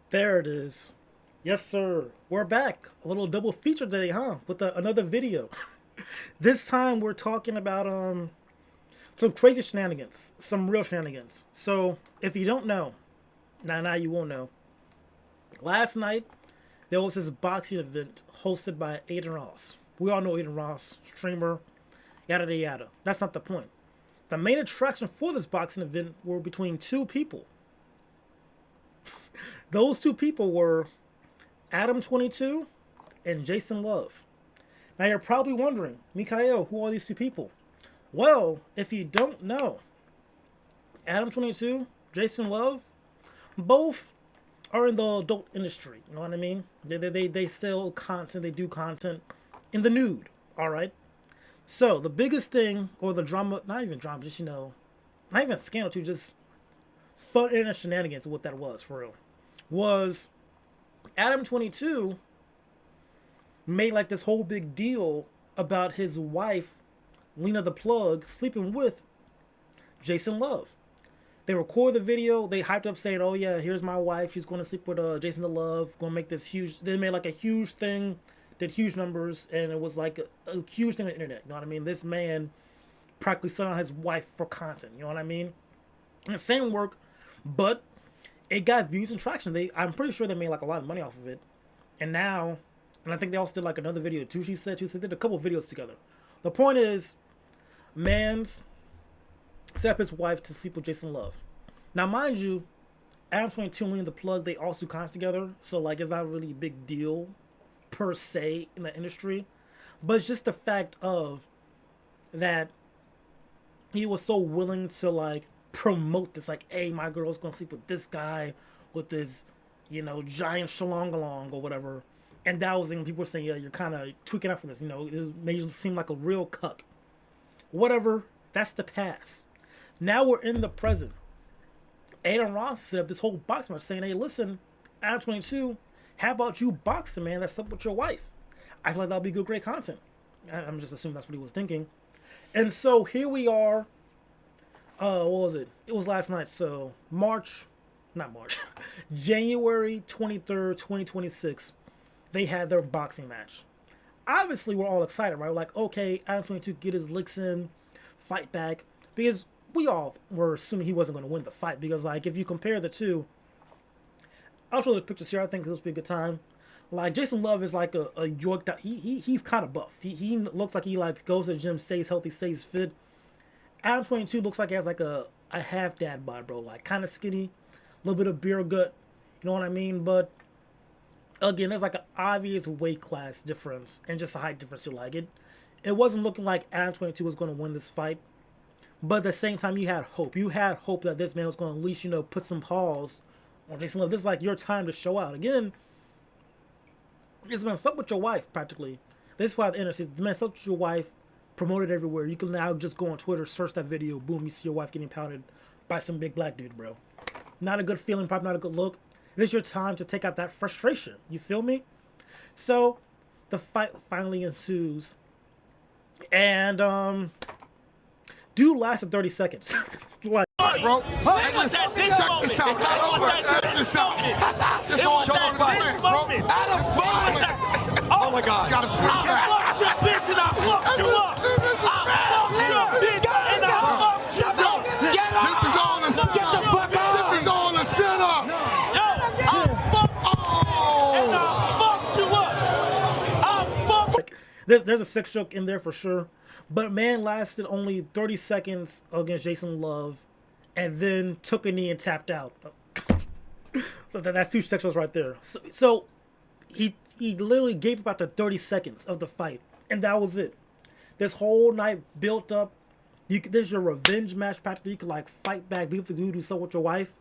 There it is. Yes, sir. We're back. A little double feature today, huh? With another video. This time we're talking about some crazy shenanigans, some real shenanigans. So if you don't know, now you won't know. Last night there was this boxing event hosted by Aiden Ross. We all know Aiden Ross, streamer, yada yada yada. That's not the point. The main attraction for this boxing event were between two people. Those two people were Adam22 and Jason Luv. Now you're probably wondering, Mikhail, who are these two people? Well, if you don't know, Adam22, Jason Luv, both are in the adult industry. You know what I mean? They sell content, they do content in the nude. All right. So the biggest thing, or the drama, not even drama, just not even scandal, too, just fun internet shenanigans. What that was for real was Adam22 made like this whole big deal about his wife, Lena the Plug, sleeping with Jason Luv. They recorded the video, they hyped up saying, oh yeah, here's my wife, she's going to sleep with Jason the Luv, going to make this huge, they made like a huge thing, did huge numbers, and it was like a huge thing on the internet, you know what I mean? This man practically selling his wife for content, you know what I mean? And the same work, but it got views and traction. I'm pretty sure they made like a lot of money off of it. And now, and I think they also did like another video too. She said they did a couple videos together. The point is, man's set up his wife to sleep with Jason Luv. Now, mind you, Adam22 and the Plug, they also do content together. So like, it's not really a big deal per se in the industry. But it's just the fact of that he was so willing to like promote this, like, hey, my girl's gonna sleep with this guy with this, giant shalong-along or whatever. And that was when people were saying, yeah, you're kind of tweaking out for this, it made you seem like a real cuck. Whatever, that's the past. Now we're in the present. Aiden Ross set up this whole boxing match saying, hey, listen, Adam22, how about you boxing, man, that's up with your wife? I feel like that'll be good, great content. I'm just assuming that's what he was thinking. And so here we are. What was it? It was last night, so January 23rd, 2026, they had their boxing match. Obviously, we're all excited, right? We're like, okay, Adam22 get his licks in, fight back, because we all were assuming he wasn't going to win the fight, because, like, if you compare the two, I'll show the pictures here, I think this will be a good time. Like, Jason Luv is like a York, he's kind of buff. He looks like he, like, goes to the gym, stays healthy, stays fit. Adam22 looks like he has like a half dad bod, bro. Like kind of skinny, a little bit of beer gut. You know what I mean? But again, there's like an obvious weight class difference and just a height difference too. Like it wasn't looking like Adam22 was going to win this fight. But at the same time, you had hope. You had hope that this man was going to at least, put some paws on Jason Luv. This is like your time to show out. Again, this man slept with your wife practically. This is why the internet says, the man slept with your wife, promoted everywhere. You can now just go on Twitter, search that video, boom, you see your wife getting pounded by some big black dude, bro. Not a good feeling, probably not a good look. This is your time to take out that frustration. You feel me? So, the fight finally ensues. And, dude lasted 30 seconds. Like, bro. Hey, listen, check this out. Check this out. This all talking about it, bro. Oh my God. Got him straight back. This is all the setup. This is all the setup. There's a sex joke in there for sure. But man lasted only 30 seconds against Jason Luv and then took a knee and tapped out. That's two sex jokes right there. So he literally gave about the 30 seconds of the fight. And that was it. This whole night built up. There's your revenge match practically. You could like fight back, beat up the dude who slept with your wife.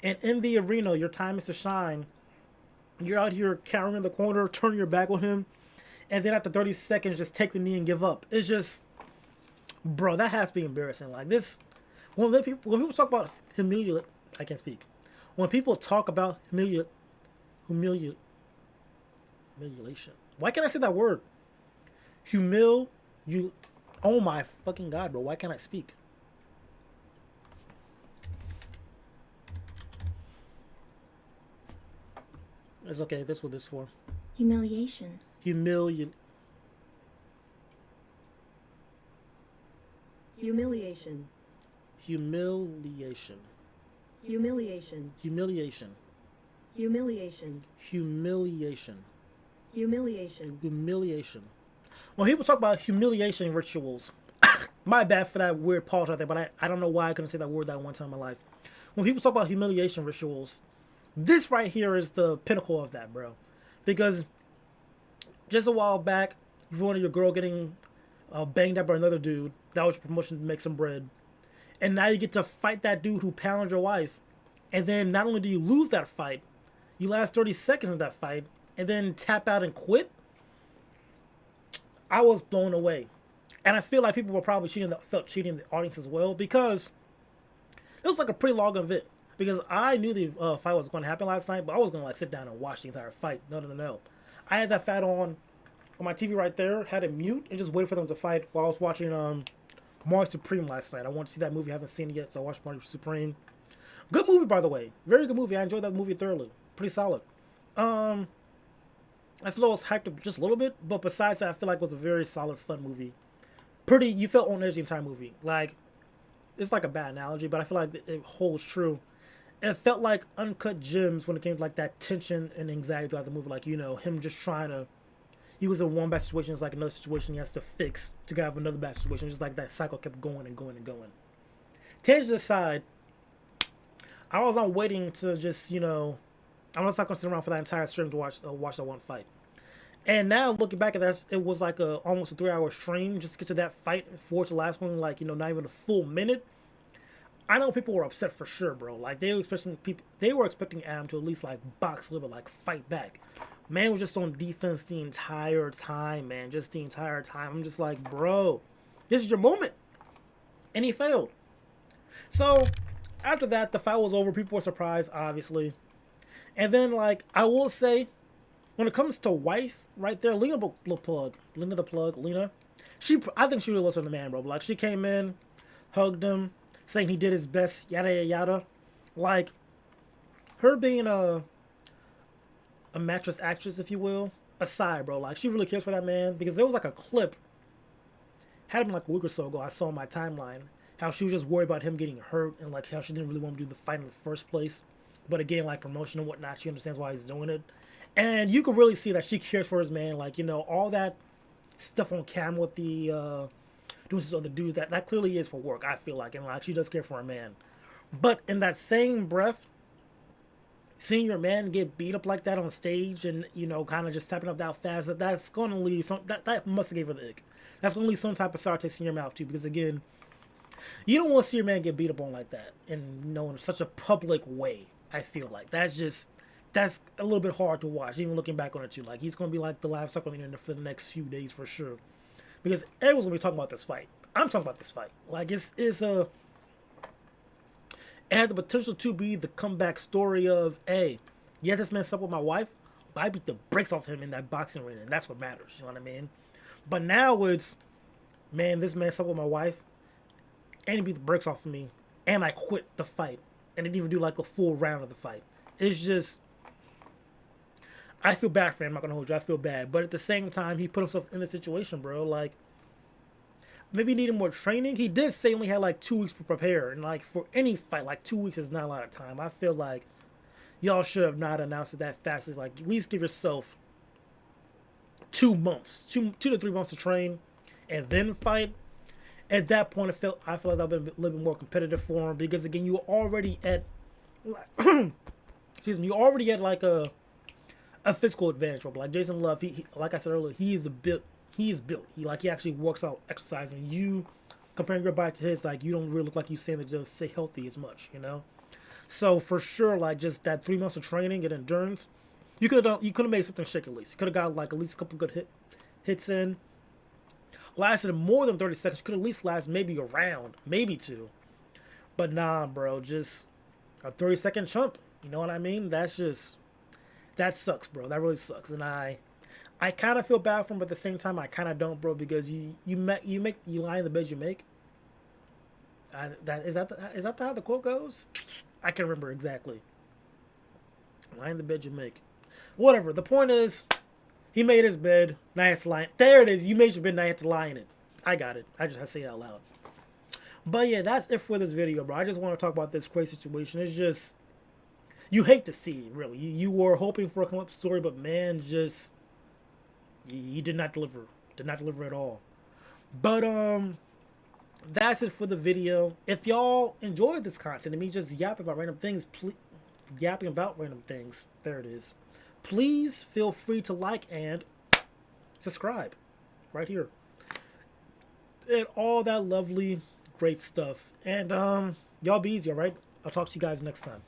And in the arena, your time is to shine. You're out here cowering in the corner, turning your back on him. And then after 30 seconds, just take the knee and give up. It's just, bro, that has to be embarrassing. Like this, when people talk about I can't speak. When people talk about humiliation. Why can't I say that word? Oh my fucking God, bro. Why can't I speak? It's okay. That's what this is for. Humiliation. Humiliation. Humiliation. Humiliation. Humiliation. Humiliation. Humiliation. Humiliation. Humiliation. Humiliation. When people talk about humiliation rituals, my bad for that weird pause right there, but I don't know why I couldn't say that word that one time in my life. When people talk about humiliation rituals, this right here is the pinnacle of that, bro. Because just a while back, you wanted your girl getting banged up by another dude. That was your promotion to make some bread. And now you get to fight that dude who pounded your wife. And then not only do you lose that fight, you last 30 seconds in that fight, and then tap out and quit. I was blown away. And I feel like people were probably felt cheating the audience as well, because it was like a pretty long event. Because I knew the fight was going to happen last night, but I was going to like sit down and watch the entire fight. No. I had that fight on my TV right there, had it mute, and just waited for them to fight while I was watching Mars Supreme last night. I wanted to see that movie. I haven't seen it yet, so I watched Mars Supreme. Good movie, by the way. Very good movie. I enjoyed that movie thoroughly. Pretty solid. I feel I was hyped up just a little bit, but besides that, I feel like it was a very solid, fun movie. You felt on edge the entire movie. Like, it's like a bad analogy, but I feel like it holds true. It felt like uncut gems when it came to like that tension and anxiety throughout the movie. Like, you know, him just trying to, he was in one bad situation, it's like another situation he has to fix to have another bad situation. Just like that cycle kept going and going and going. Tangent aside, I was not waiting to just, you know, I was not going to sit around for that entire stream to watch that one fight. And now looking back at that, it was like almost a 3-hour stream just to get to that fight for it to last one, like, you know, not even a full minute. I know people were upset for sure, bro. Like, they were expecting Adam to at least like box a little bit, like fight back. Man was just on defense the entire time, man. Just the entire time. I'm just like, bro, this is your moment. And he failed. So after that, the fight was over. People were surprised, obviously. And then, like, I will say, when it comes to wife, right there, Lena the plug, I think she really listened to the man, bro. Like, she came in, hugged him, saying he did his best, yada yada yada. Like, her being a mattress actress, if you will, aside, bro. Like, she really cares for that man, because there was like a clip, had been like a week or so ago, I saw on my timeline, how she was just worried about him getting hurt, and like how she didn't really want to do the fight in the first place. But again, like promotion and whatnot, she understands why he's doing it. And you can really see that she cares for his man. Like, you know, all that stuff on camera with the doing this other dudes, that clearly is for work, I feel like. And like, she does care for her man. But in that same breath, seeing your man get beat up like that on stage and, you know, kind of just tapping up that fast, that's going to leave some, that must have gave her the ick. That's going to leave some type of sour taste in your mouth too. Because again, you don't want to see your man get beat up on like that. And, you know, in such a public way, I feel like. That's a little bit hard to watch, even looking back on it too. Like, he's going to be like the live sucker on the internet for the next few days for sure. Because everyone's going to be talking about this fight. I'm talking about this fight. Like, it had the potential to be the comeback story of, hey, yeah, this man slept with my wife, but I beat the brakes off him in that boxing ring, and that's what matters, you know what I mean? But now it's, man, this man slept with my wife, and he beat the brakes off of me, and I quit the fight, and didn't even do like a full round of the fight. It's just, I feel bad for him, I'm not gonna hold you, I feel bad. But at the same time, he put himself in the situation, bro. Like, maybe he needed more training. He did say he only had like 2 weeks to prepare. And like, for any fight, like 2 weeks is not a lot of time. I feel like y'all should have not announced it that fast. It's like, at least give yourself 2 months, 2 to 3 months to train and then fight. At that point, I feel like that would have been a little bit more competitive for him, because again, you already at excuse me, you already had like a physical advantage. But like Jason Luv, he like I said earlier, he is built. He actually works out, exercising. You comparing your body to his, like, you don't really look like you saying to just stay healthy as much, you know. So for sure, like, just that 3 months of training and endurance, you could have made something shake at least. You could have got like at least a couple good hits in. Lasted more than 30 seconds. You could at least last maybe a round, maybe 2. But nah, bro, just a 30-second chump. You know what I mean? That sucks, bro. That really sucks. And I kind of feel bad for him, but at the same time, I kind of don't, bro, because you lie in the bed you make. Is that how the quote goes? I can't remember exactly. Lie in the bed you make. Whatever. The point is, he made his bed. Now he has to lie in it. There it is. You made your bed. Now you have to lie in it. I got it. I just have to say it out loud. But yeah, that's it for this video, bro. I just want to talk about this crazy situation. It's just, you hate to see it, really. You were hoping for a come-up story, but man, just, he did not deliver. Did not deliver at all. But, that's it for the video. If y'all enjoyed this content and me just yapping about random things, there it is. Please feel free to like and subscribe right here. And all that lovely, great stuff. And y'all be easy, all right? I'll talk to you guys next time.